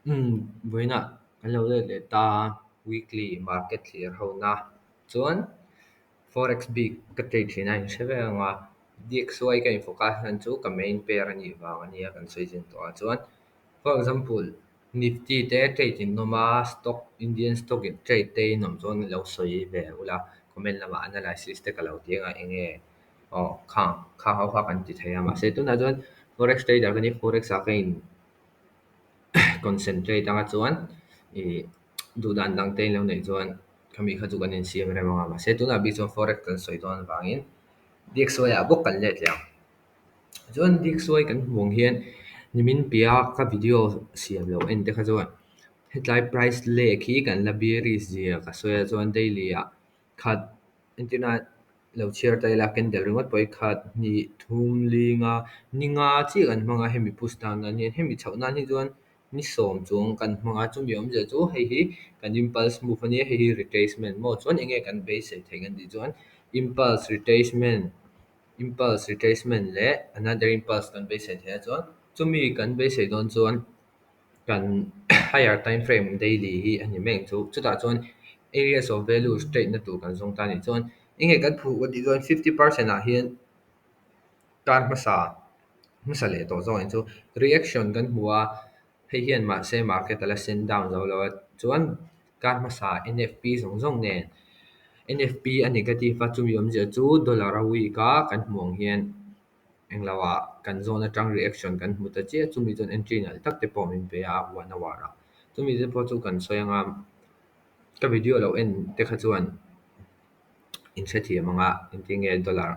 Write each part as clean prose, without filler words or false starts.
Buena kan lo le ta weekly market clear ho na chuan forex big ka trade thina in sheve nga dxy ka focus han chu ka main pair ani wa ani kan soijin to chuan for example nifty te trade in noma stock indian stock in trade te nom chuan lo soi ve ula comment lama analysis te ka lo tinga enge khang ho kan ti thaya ma se tu na chuan forex trader kan ni forex a kain concentrate anga chuan i du dan dang te lo nei chuan kami kha chu kan in siam re ma se tu na bi chuan forex kan soi don wangin dxy a bok kan let liao chuan dxy kan hmuang hian nimin pia ka video siam lo en te kha chuan headline price le khi kan la bearish zia ka soya chuan daily a khat internet lo share tai la candle ringot poi khat ni thum linga ninga chi kan hmanga hemi push down an ni hemi chhona ni chuan ni som chung kan hmanga chumi om je chu hei hi kan impulse move ani hei hi retracement mo chuan enge kan base sei thegan ti chuan impulse retracement le another impulse kan base sei thea chuan chumi kan base sei don chuan kan higher time frame daily hi ani meng chu chuta chuan areas of value straight na tu kan zong ta ni chuan enge kan phu wa ti chuan 50% a hian kan masa le to zo en chu reaction kan hua hei hian ma se market ala send down zo lo chuan kan masa nfp zong zong nen nfp a negative a chumi om je chu dollar a week a kan hmuang hian englawa kan zone atang reaction kan hmu ta che chumi chon entry nal tak te pawm in pe a 1 hour a chumi te pawh chu kan soyanga ka video lo en te kha chuan in se thiam anga in tinge dollar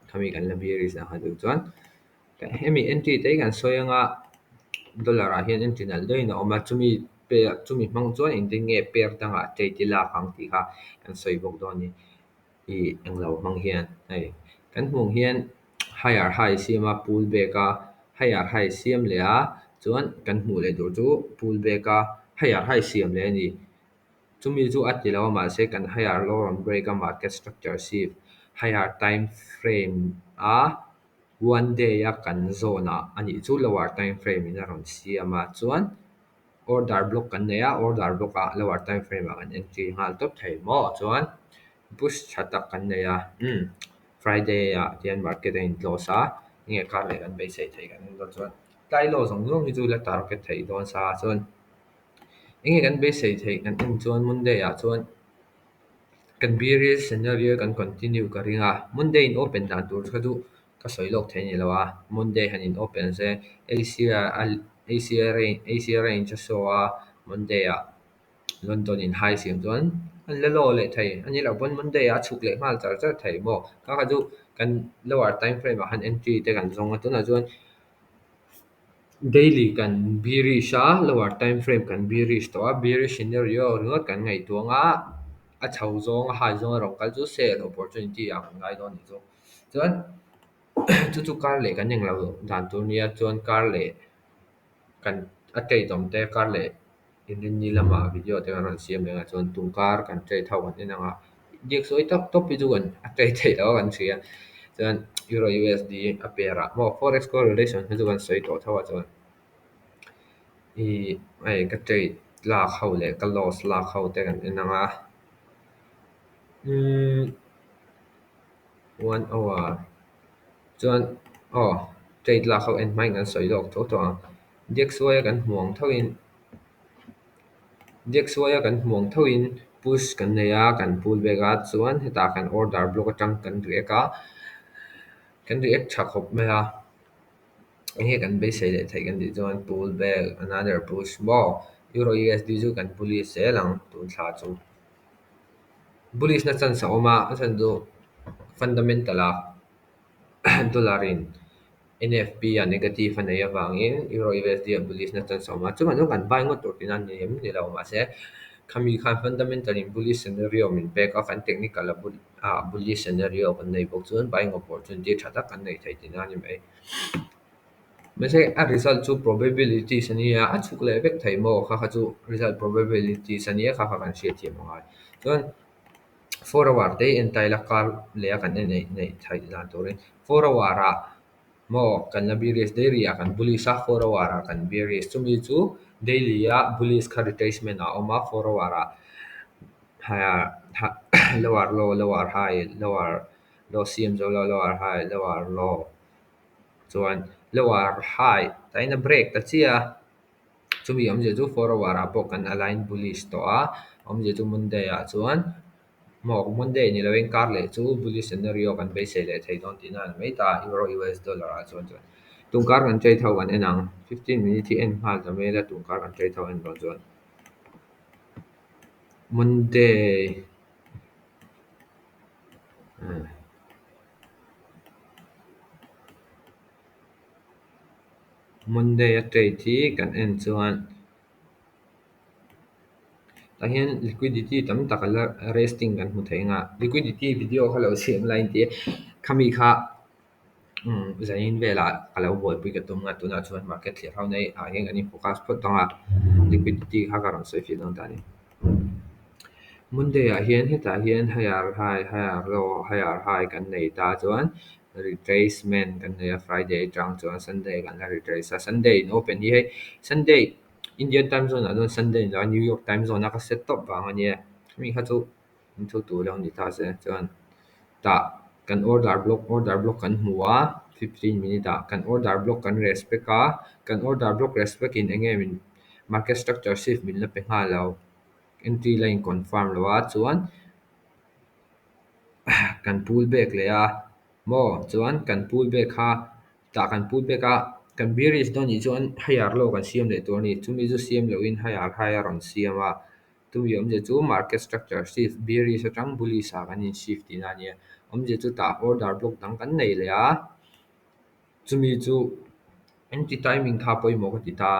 khami kan la bearish na hadu chuan ka hemi entry te kan soyanga dollar a hian entry nal deina oma chumi pe chumi hmang chuan in tinge pair tanga trade ti la khang ti kha kan soi bok do ni i englo hmang hian ai kan hmung hian higher high siama pullback a higher high siam le a chuan kan hmu le dur chu pullback a higher high siam le ni chumi chu atilo ma se kan higher low on break a market structure shift higher time frame a 1 day a kan zona ani chu lower time frame in a ron siama chuan order block kan nei a order block a lower time frame a kan entry ngal top thei mo chuan push thatak kan nei a friday a tian market a in close a nge kar le kan be sei thei kan don chuan tai lo zong zong hi chu la target thei don sa chuan enge kan be sei thei kan in chuan monday a chuan kan bearish scenario kan continue ka ringa monday in open dan tur khadu ka soilok thei ni lawa monday hanin open se asia range so a monday a london in high sim chuan an le lo le thei ani lo bon monday a chuk le ngal char char thei mo ka khadu kan lower time frame a han entry te kan zong a tuna chuan daily kan bearish a lower time frame kan bearish to a bearish scenario ringot kan ngai tuanga a chho zong a hai zong a rong kal chu sell opportunity a kan ngai don ni chu chuan chu chu kar le kan eng lo dan tur nia chuan kar le kan a tei tom te kar le in rin ni lama video te kan ron siam lenga chuan tung kar kan tei thau kan in anga dik soi top top pi chu kan a tei thei lo kan sia chuan euro usd a pair a mo forex correlation chu kan soi to thawa chuan i ai ka trade lak ho le ka loss lak ho te kan in anga 1 hour chuan trade lak ho en mai kan soi lok tho to dxy kan hmuang thoin dxy kan hmuang thoin push kan nei a kan pull back a chuan heta kan order block atang kan riak a kan riak tha khop mai a enge kan be sei le thei kan ti chuan pull back another push mo euro usd chu kan bullish se lang tun thla chu bullish na chan sa oma a chan du fundamental a dollar in NFP a negative a nei awangin euro USD a bullish na chan sa oma chu man kan buy ngot tur tin an ni ni lo ma se khami khan fundamental in bullish scenario min back of an technical bullish scenario kan nei bok chuan buying opportunity thata kan nei thei tin ani mai mase a result chu probability sania a chuk le vek thei mo kha kha chu result probability sania kha kha kan share thiam ngai chuan 4 hour te entai la kar le kan nei nei thai dan torin 4 hour a mo kan la bearish dairy a kan bullish a 4 hour a kan bearish chumi chu daily bullish kha retracement a oma forward higher lower low lower high lower low cm zo lower high lower low chuan lower high taina break ta chia chumi omje chu forward a pawh kan align bullish to a omje chu monday a chuan mok monday ni lovin kar le chu bullish scenario kan be se le thei don tina mai ta euro us dollar a chuan chuan tungkar kan trade thau kan enang 15 minute thi en hal ta me la tungkar kan trade thau en don chuan monday monday a trade hi kan en chuan ta hian liquidity tam tak ala resting kan hmu thei nga liquidity video kha lo siam line ti khami kha zain vela alo boi pui ka tum nga tuna chuan market thlir hau nei a hian ani focus phot tanga liquidity kha karon soi fi don tani monday a hian heta hian higher low higher high kan nei ta chuan retracement kan nei a friday tang chuan sunday kan la retrace a sunday in open hi hei sunday indian time zone adon sunday la new york time zone a ka set top wang ani mi kha chu in chu tu lo ni ta se chuan ta kan order block kan hmu a 15 minute a kan order block kan respect a kan order block respect in enge min market structure shift min la pe nga lo entry line confirm lo a chuan kan pull back le a mo chuan kan pull back ha ta kan pull back a kan bearish don ni chuan higher low kan siam le tur ni chumi chu siam lo in higher on siam a tumi om je chu market structure shift bearish atang bullish a kan in shift in ania om je chu ta order block dang kan nei le a chumi chu entry timing kha poimo ka ti ta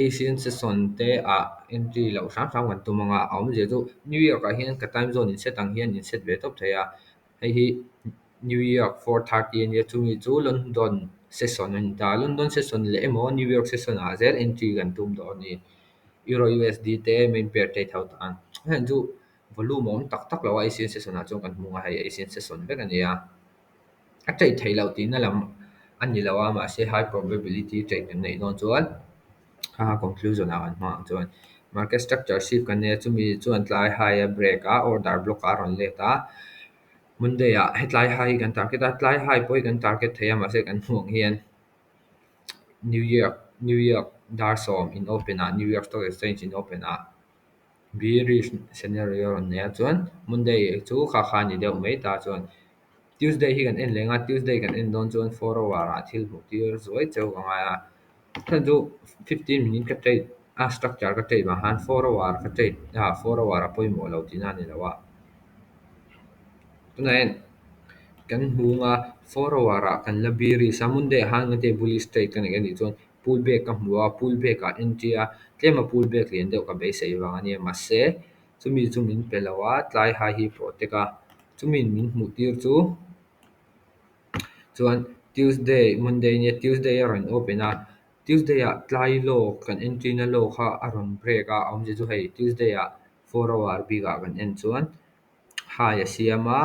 asian session te a entry lo sang sang kan tumanga om je chu new york a hian ka time zone in set ang hian in set ve top theya hei hi new york 4:30 ania chumi chu london session an ta london session le emo new york session a zel entry kan tum do ni euro usd te main pair te thau tan hen chu volume om tak tak lo asian session a chung kan hmunga hei asian session vek ania a trade thei lo tin na lam ani lo ama se high probability trade kan nei don chuan conclusion a kan hma chuan market structure shift kan ne chumi chuan tlai high a break a order block a ron le ta monday a hetlai high kan target a tlai high poi kan target thei ama se kan hmuang hian new york dar som in open a new york stock exchange in open a bearish scenario ron ne chuan monday chu kha ni deuh mai ta chuan tuesday hi kan en lenga tuesday kan en don chuan 4 hour a thil hmu tir zuai cheu ka ngai a than chu 15 minute ka trade a structure ka trade ma han 4 hour ka trade 4 hour a poimo lo tina ni lawa tunain kan hmunga 4 hour a kan la bearish a monday han ngate bullish trade kan ni chuan pullback ka hmu a pullback a entry a tlema pullback lian deuh ka be sei wang ani ma se chumi chumin pelawa tlai ha hi protect a chumin min hmu tir chu chuan tuesday monday nia tuesday a rawn open a tuesday a tlai low kan entry na low kha a rawn break a awm je chu hei tuesday a 4 hour big a kan en chuan high a siama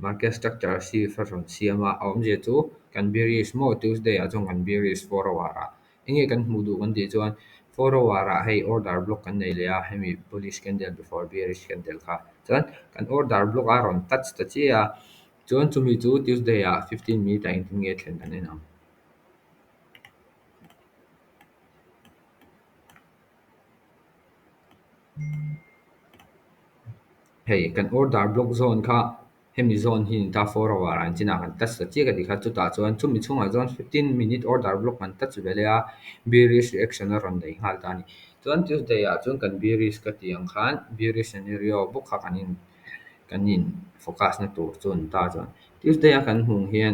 market structure si fa rawn siama awm je chu kan bearish mo tuesday a chung kan bearish 4 hour a enge kan hmu du kan ti chuan 4 hour a hei order block kan nei le a hemi bullish candle before bearish candle kha chuan kan order block a rawn touch ta chi a chuan chumi chu tuesday a 15 minute a in nge thlen kan enam hei kan order block zone kha hemi zone hi ta 4 hour an china kan touch ta chi ka dikha chu ta chuan chumi chunga chuan 15 minute order block kan touch vele a bearish reaction a ron dei hal ta ni chuan tuesday a chuan kan bearish ka tiang khan bearish scenario buk kha kanin focus na tur chun ta chuan tuesday a kan hmung hian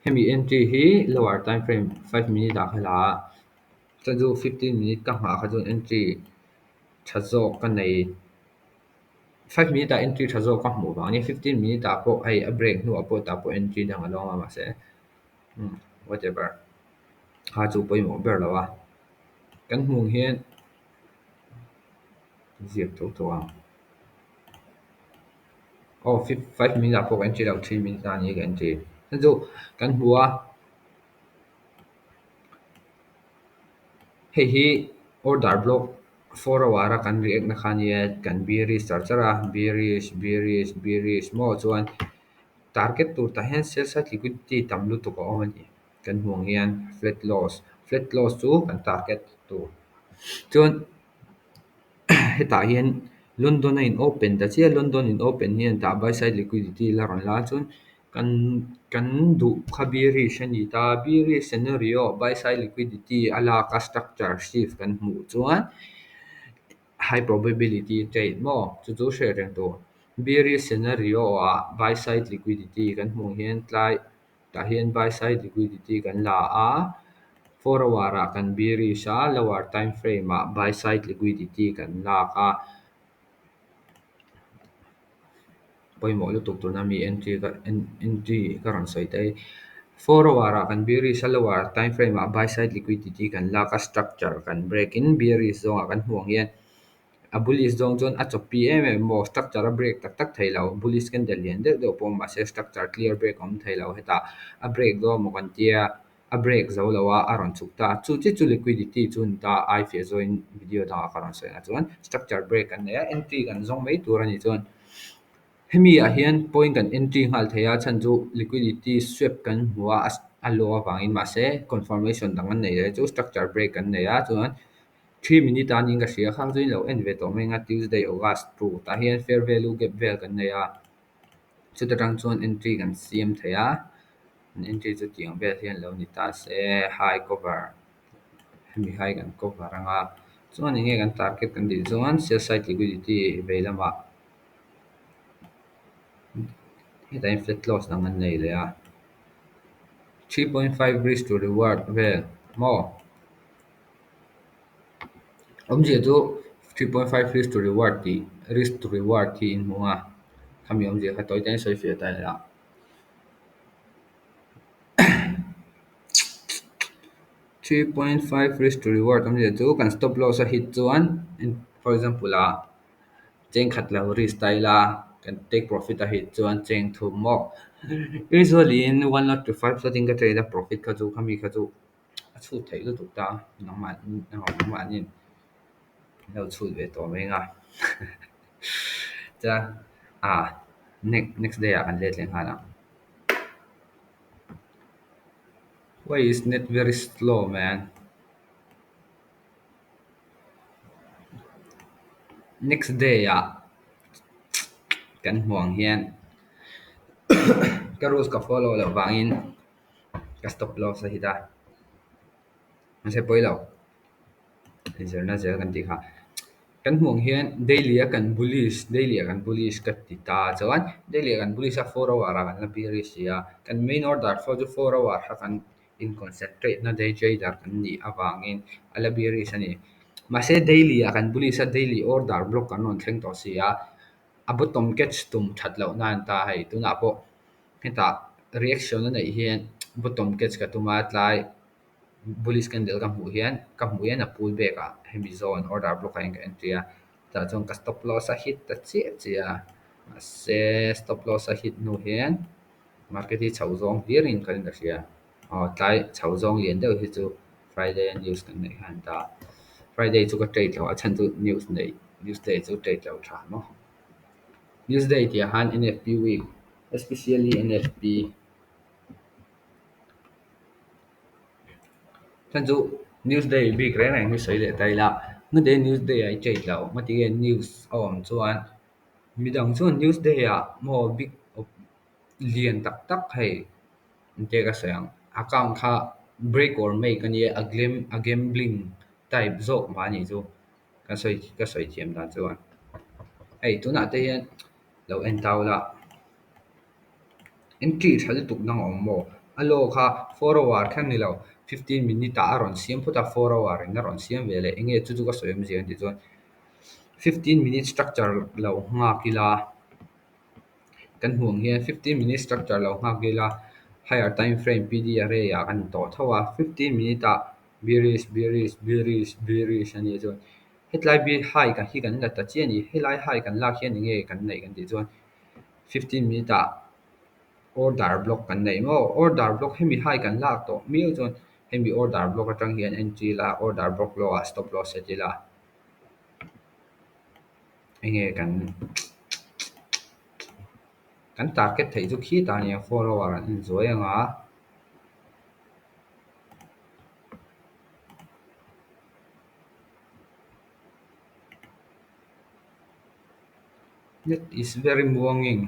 hemi entry hi lower time frame 5 minute a khala chuan chu 15 minute ka hma kha chuan entry tha zawk ka nei 5 minute a entry tha zawk ka hmu bang ani 15 minute a pawh hei a break hnu a pawh ta pawh entry dang alo ma se whatever ha chu poimo ber lawa kan hmung hian ziak tho tho ang 5 minute a pawh entry lo 3 minute ani ka entry chu kan hmu a hei hi order block 4 hour a kan react na khania kan bearish chara bearish mo chuan target tur ta hian sell side liquidity tam lu tu ko awmani kan hmuang hian flat loss chu kan target tu chuan hetah hian London a in open ta chia London in open hian ta buy side liquidity la ron la chuan kan kan duh kha bearish ani ta bearish scenario buy side liquidity ala ka structure shift kan hmu chuan high probability trade mo chu share reng tu bearish scenario a buy side liquidity kan hmu hian tlai ta hian buy side liquidity kan la a 4 hour a kan bearish a lower time frame a buy side liquidity kan la a pawimawh lutuk tuna mi entry ka rawn sawi te 4 hour a kan bearish a lower time frame a buy side liquidity kan laka structure kan break in bearish zone a kan hmuang hian a bullish zone chuan a chawp pi em em maw structure a break tak tak theilo bullish candle lian deuh deuh pawh mahse structure clear break awm theilo heta a break dawn maw kan tia a break zo lo a rawn chuk ta chu chi chu liquidity chun ta ai fia zo in video dang a ka rawn sawi na chuan structure break kan nei a entry kan zawng mai tur ani chuan hemi ah hian point kan entry ngal theia chan chu liquidity swap kan hmua a law awangin mahse confirmation dang an nei le chu structure break kan nei a chuan 3 minute an in ka hria khang chuin lo en ve tawh mai nga Tuesday August 2 tah hian fair value gap vel kan nei a chuta tang chuan entry kan siam theia an entry chu tiang vel hian lo ni ta se high cover hemi high kan cover anga chuan in nge kan target kan ti chuan sell side liquidity veilama hetain flat loss dang an nei le a 3.5 risk to reward vel mo omji chu 3.5 risk to reward ti in hmunga khami omji kha toy ten soi fia tai la 3.5 risk to reward omji chu kan stop loss a hit chuan for example cheng khat lo risk tai la kan take profit a hit chuan cheng thum mo usually in 1 lot to 5 floating ka trade a profit kha chu khami kha chu a chhut thei lu tu ta nang ma nin lo chhut ve to mai nga cha next day a kan let leng hala why is net very slow man next day kan hmuang hian ka rules ka follow lo wangin ka stop loss a hita se poilo zerna zer kan ti kha kan hmuang hian daily a kan bullish ka ti ta chuan daily a kan bullish a 4 hour a kan la bearish ya kan main order for the 4 hour ha kan in concentrate na day trader kan ni awangin ala bearish ani mase daily a kan bullish a daily order block kan on thleng to sia a bottom catch tum that lo nan ta hai tuna po heta reaction na nei hian bottom catch ka tuma tlai bullish candle ka hmu hian a pullback a hemi zone order block a in ka entry a ta chuan ka stop loss a hit ta chia se stop loss a hit nu hian market hi chho zawng tirin kan la hria tlai chho zawng lian deuh hi chu Friday news kan nei han ta Friday chu ka trade lo a chan chu Newsday chu trade lo tha no Newsday ti han NFP week especially NFP chan chu Newsday big reng reng mi soi le tai la nga de Newsday ai trade lo ma ti gen news awm chuan midang chuan Newsday mo big lian tak tak hei inte ka sayang account kha break or make ani a gambling type zo ma ni chu ka soi thiam dan chuan ei tuna te hian lo en tau la entry thal tuk nang awm mo alo kha 4 hour khan ni lo 15 minute a ron siam phuta 4 hour in a ron siam ve le enge chu chu ka soyam zian ti chuan 15 minute structure lo nga kila kan hmuang hian 15 minute structure lo nga kila higher time frame PD array a kan to thawa 15 minute a bearish ani chuan hetlai bi high ka hi kan la ta chiani helai high kan la khian nge kan nei kan ti chuan 15 minute order block kan nei mo order block hemi high kan lak to mi chuan hemi order block atang hian entry la order block lo stop loss setila enge kan target thei chu khi ta nia follower an enjoy anga that is very muanging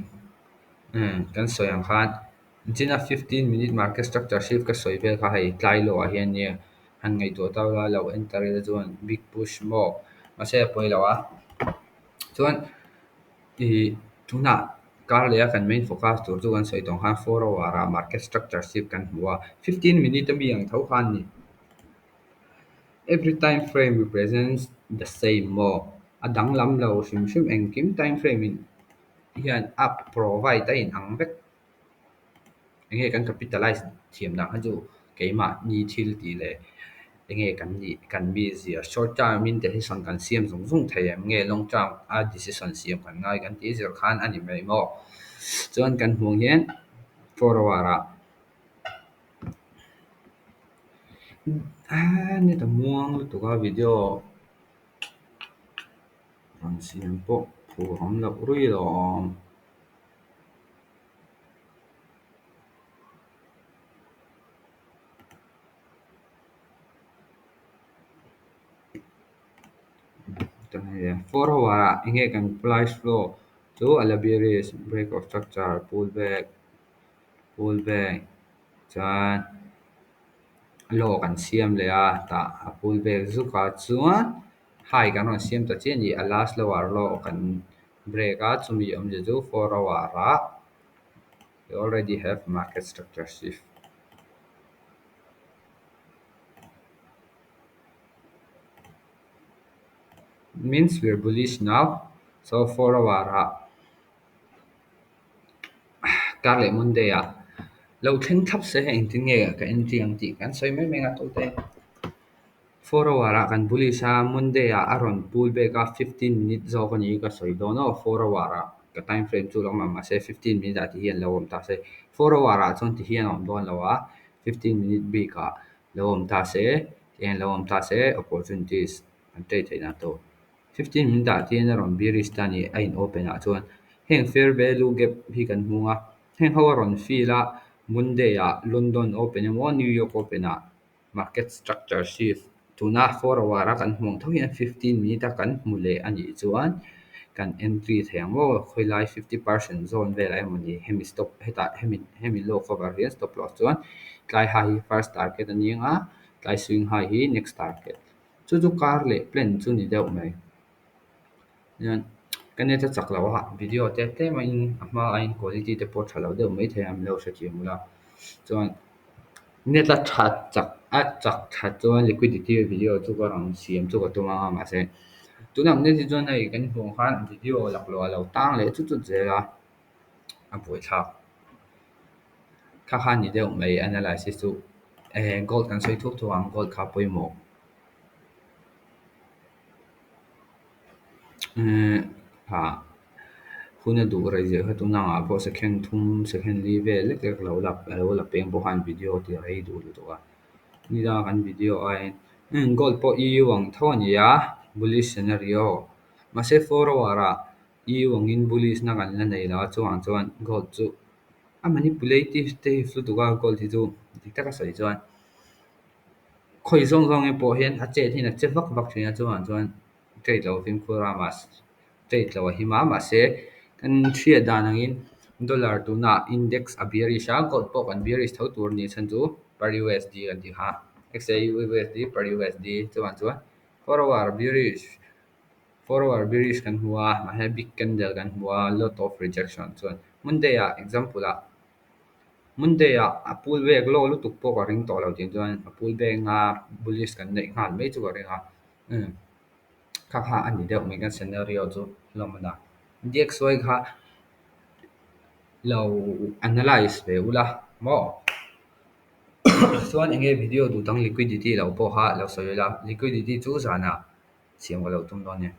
kan soi ang khan jina 15-minute market structure shift ka soi vel kha hei tlai lo a hian nia han ngai to taw la lo enter le chuan big push mo ma se poi lo a chuan i tuna kar le kan main focus tur chu kan soi tong khan 4 hour a market structure shift kan hua 15 minute mi ang tho khan ni every time frame represents the same mo adang lam lo shim shim engkim time frame in hian up provide in ang vek enge kan capitalize thiam na han chu keima ni thil ti le enge kan mi zia short term in the hisan kan siam zung zung thei em nge long term a decision siam kan ngai kan ti zir khan ani mai mo chuan kan hmuang hian forward ni ta muang lu tu ka video ran siam po phu ram la rui lo forward enge kan price flow chu alabiris break of structure pullback chuan lo kan siam le a ta a pullback zu ka chuan hai kan ron siam ta chen ni a last lower lo kan break a chumi om je chu 4 hour a we already have market structure shift means we're bullish now so 4 hour a ka le monday a lo thlen thap se heng tin nge ka en tiang ti kan soi mai menga to te 4 hour a kan bullish a monday a aron pullback a 15 minute zo ko ni ka soi do no 4 hour a ka time frame chu long ma se 15 minute a ti hian lo om ta se 4 hour a chon ti hian om don lo a 15 minute b ka lo om ta se tian lo om ta se opportunities an te thei na to 15 minute a tian ron bearish ta ni a in open a chuan heng fair value gap hi kan hmunga heng ho ron feel a monday a london open emaw new york open a market structure shift tuna 4 hour a kan hmong tho hian 15 minute a kan hmu le ani chuan kan entry theng mo khoilai 50% zone vel ai mani hemi stop heta hemi low cover hian stop loss chuan tlai high hi first target ani anga tlai swing high hi next target chu chu kar le plan chu ni deuh mai yan kan ne ta chak lo ha video te te mai in ama in quality te po thalo deuh mai the am lo sa chi mula chuan net la chak that chuan liquidity video chu ko rang siam chu ko tuma ma se tunang ne ti chuan ai kan hmuang khan video lak lo lo tang le chu chu zela a pui tha kha khan ni deuh mai analysis chu gold kan soi thuk thuang gold kha poimo ha huna du rai je hatu na nga po second thum second level lek lek lo la peng bo han video ti rai du lu to a ni da kan video ai gold po i wang thon ya bullish scenario ma se for wara i wang in bullish na kan la nei la chuan gold chu a manipulative te flu tu ga gold hi chu dik ta ka sai chuan khoi zong zong e po hian a che thin a che vak vak thina chuan trade lo fin khura mas trade lo hi ma se kan thria dan angin dollar tu na index a bearish a gold po kan bearish tho tur ni chan chu per USD kan ti ha XA USD per USD chuan forward bearish kan hua ma he big candle kan hua lot of rejection chuan monday a example a monday a pullback lo lu tuk po ka ring to lo tin chuan a pullback nga bullish kan nei ngal mai chu ka ring a kha kha ani deuh mai kan scenario chu lomana DXY kha lo analyze ve ula mo chuan enge video du tang liquidity lo po ha lo soi la liquidity chu zana siam lo tum don ne